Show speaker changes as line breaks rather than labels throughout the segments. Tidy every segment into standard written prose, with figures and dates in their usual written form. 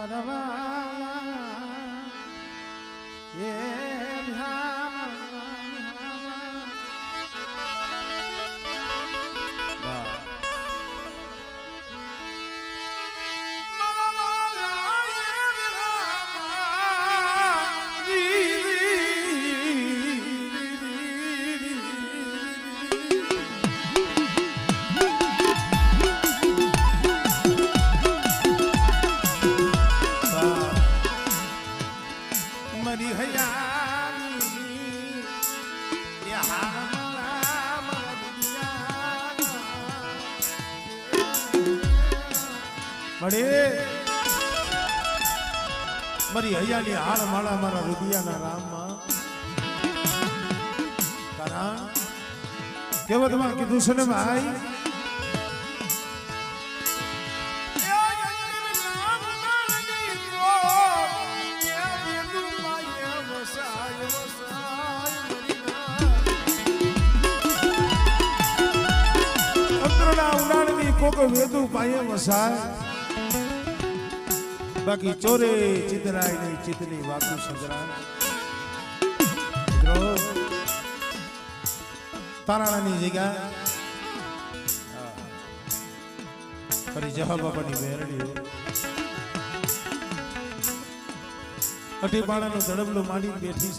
મરવા એ મારી હૈયાની હાર માળા મારા રૂપિયાના રામમાં કારણ કેવતમાં કીધું છે ને ભાઈ ઉડાડની કોક વેદુ પાયે વસાય બાકી ચોરે ચિતરાય નહીં ચિતની વાકુ સંગ્રામ મિત્રો તારાણાની જગ્યા ફરી જહા બાબાની બેરડીઓ અઠીપાણાનો ધડબલો માંડી બેઠી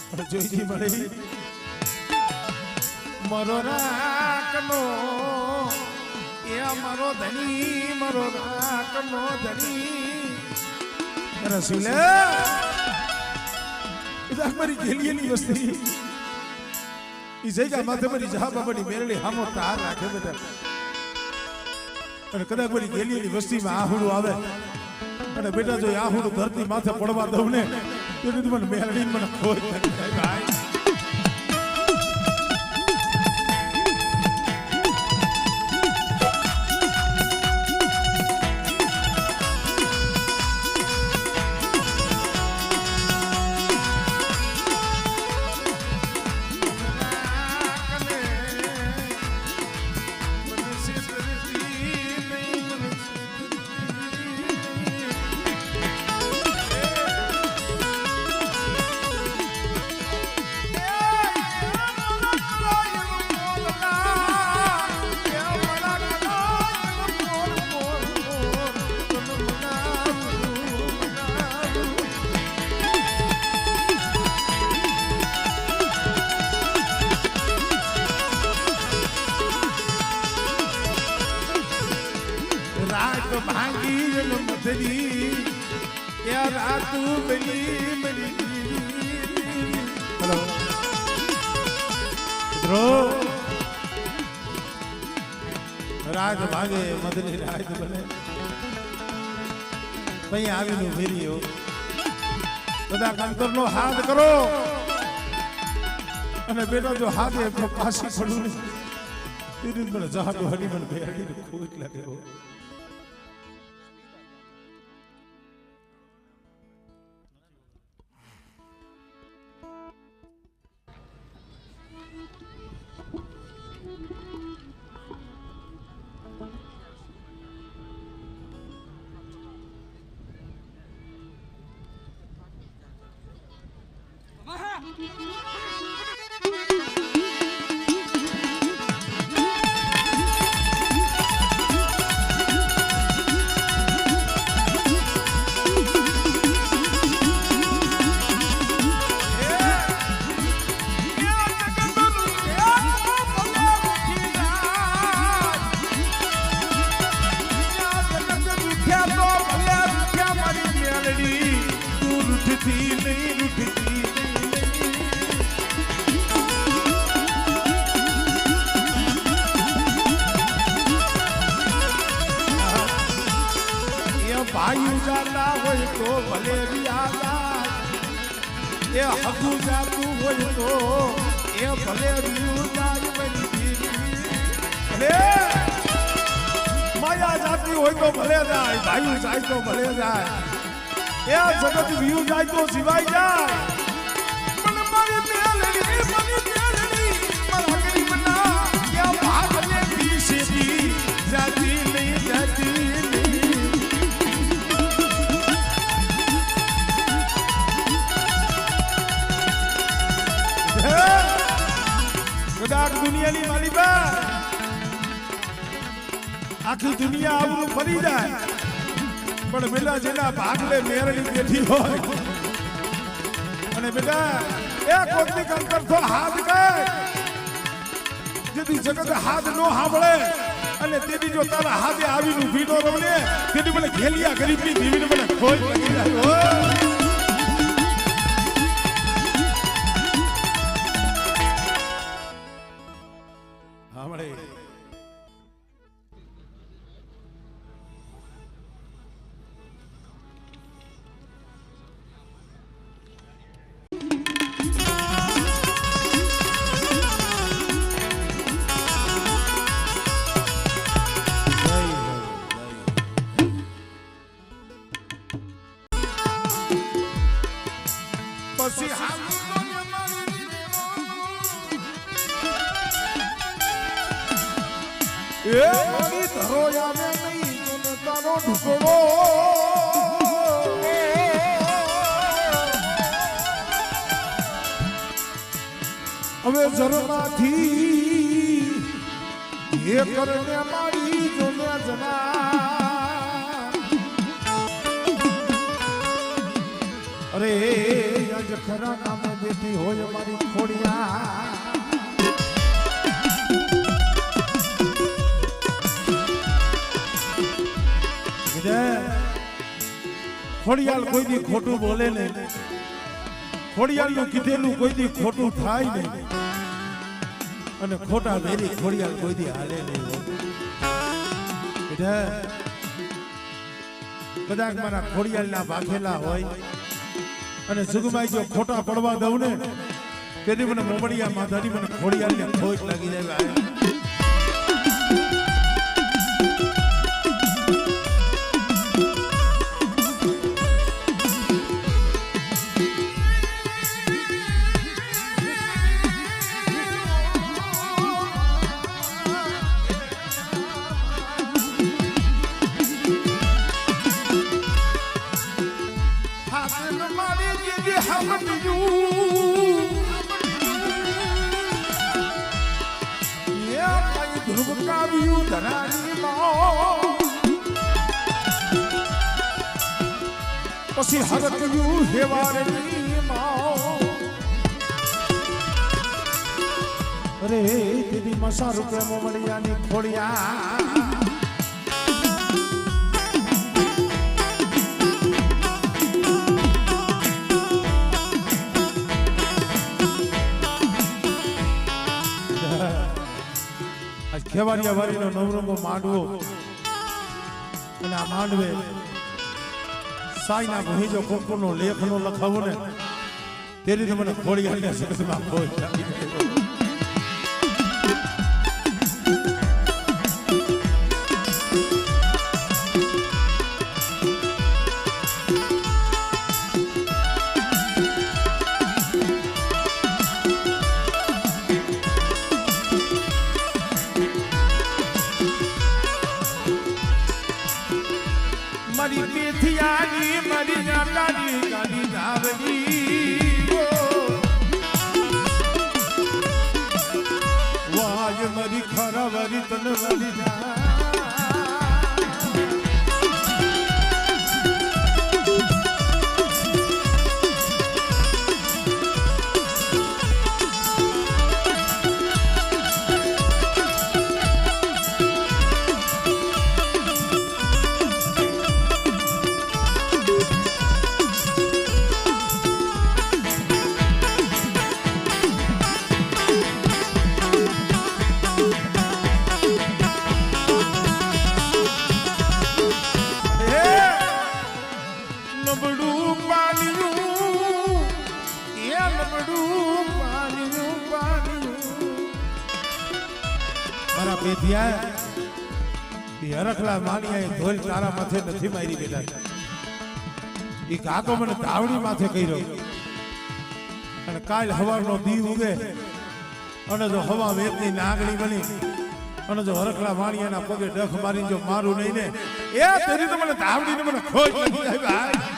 છે જોઈતી મળી મરો રાખનો મારો ધણી મારો રાખનો ધણી રસીલે ઇધર મારી ગેલીની વસ્તી ઈ જગ્યા માથે મારી જહા બાબાની મેરડી હામો તાર રાખે બેટા અને કદાચ મારી ગેલીની વસ્તીમાં આહુડું આવે અને બેટા જો આહુડું ધરતી માથે પડવા દઉં ને તો મને મેરડી મને ખોટ નથી ભાઈ રાત ભાગે મધની રાત બને અહીં આવીને ફેરીઓ બધા કંકરનો હાથ કરો અને બેટા જો હાથે પાછી પડું ને મને જહાડો હડી મને ભેડી ખોટ લાગે ભાઈ જાતા હોય તો ભલે રિયા એ હકુ જાતું હોય તો એ ભલે રિયા ભલે માયા જાતી હોય તો ભલે જાય ભાઈ જાય તો ભલે જાય એ જગત વ્યુ જાય તો સિવાય જાય પણ મારી મેલડી મારા ગરીબના કે ભાગને પીસેતી જાતી નહીં જાતી નહીં બેટા દુનિયાની માલિકા આખી દુનિયા આવરું ફરી જાય પણ બેટા જેના ભાગલે મેરડી બેઠી હોય અને બેટા એક વખત અંતર તો હાથ ગઈ જેથી જગત હાથ નો સાંભળે અને તેથી જો તારા હાથે આવીને ઊભી નો રવને તેથી મને ઘેલિયા ગરીબની જીવીને મને ખોજ લાગી જાય સાંભળે પછી એ મારી ધરો આવે નહીં તો તારો ઢુકડો હવે જરમાંથી એ કરને મારી જોને જના અરે આજ ખરા નામે બેઠી હોય મારી ખોડિયા ખોડિયાલ કોઈ દી ખોટું બોલે નહીં ખોડિયાલ નું કીધેલું કોઈ દી ખોટું થાય નહીં અને ખોટા વેરી ખોડિયાલ કોઈ દી હાલે નહીં કદાચ મારા ખોડિયાલ ના ભાગેલા હોય અને જુગમાઈ જો ખોટા પડવા દઉં ને તેથી મને મોમડિયા માધાની મને ખોડિયાલ ને ખોટ લાગી જાય પછી હરકયું હેવારની માઓ અરે દીદી મસા રૂપે મોમડિયાની ખોડિયા ખેવારિયા વારીનો નવરંગો માંડવો અને આ માંડવે સાઈના ભણીજો કોકોનો લેખનો લખાવો ને તે રીતે મને ખોડિયાલના શબ્દમાં ખોજ લાગી મારી પેથિયાની મારી નાની ગાડી જાવની વાજ મારી ખરાવરી તનવરી જા હરખલા માણિયા ધોલ તારા માથે નથી મારી બેટા એ કાકો મને તાવડી માથે કર્યો અને કાલ હવારનો દી ઉગે અને જો હવા વેતની નાગણી બની અને જો હરખલા માણિયાના પગે ડખ મારીને જો મારું નહીં ને એ તેરી તો મને તાવડીને મને ખોજ લાગી જાય ભાઈ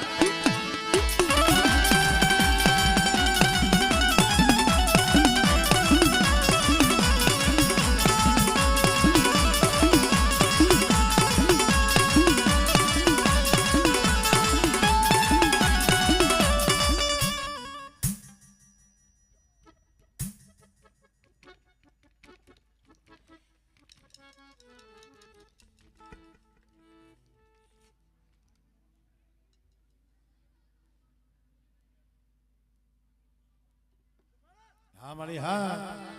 હા મારી હા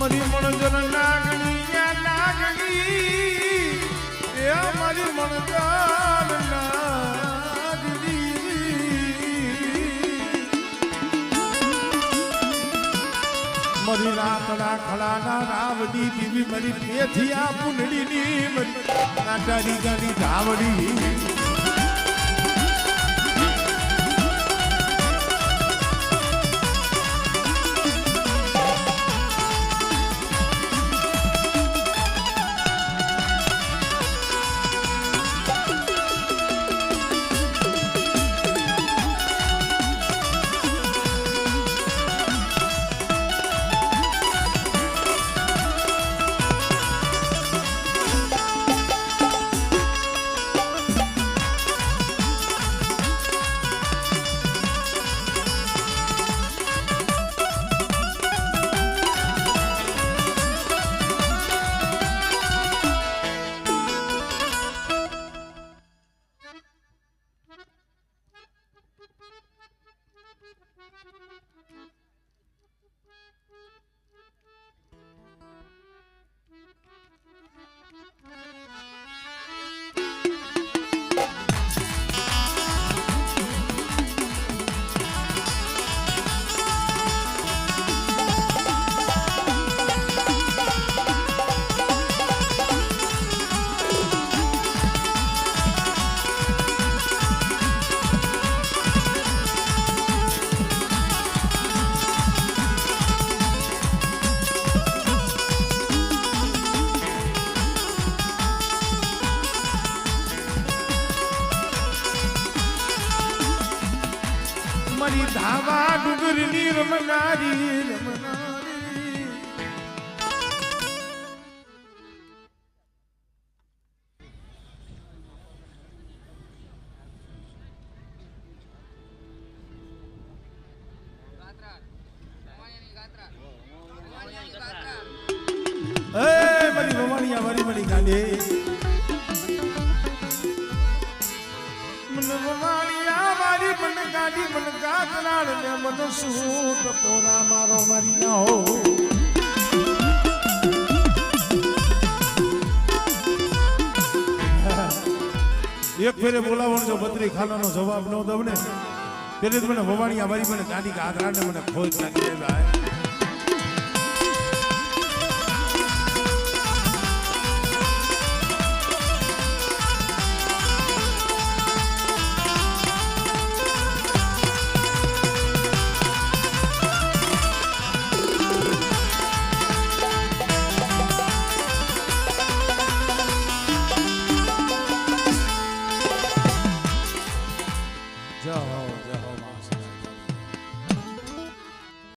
મારી મણજર નાગણી નાગણી એ મારી મણજર નાગણી મારી રાતડા ખડાના રાવડી દીવી મારી પેથિયા પુંડળીની મારી નાટારી ગાડી ધાવડી મારી ધાવા ડુંગરની રમનારી રમનારી મારી ભવાનિયા મારી મારી ગાંડે મને ભવાનિયા મારી મને ગાડી મને ગાતરાળ ને મને સૂટ પોરા મારો મારી ના હો એક ફેરે બોલાવવાનો જો બત્રી ખાનાનો જવાબ ન દઉં ને ત્યારે મને ભવાનિયા મારી મને ગાડી ગાતરાળ ને મને ખોજ લાગી જાય ભાઈ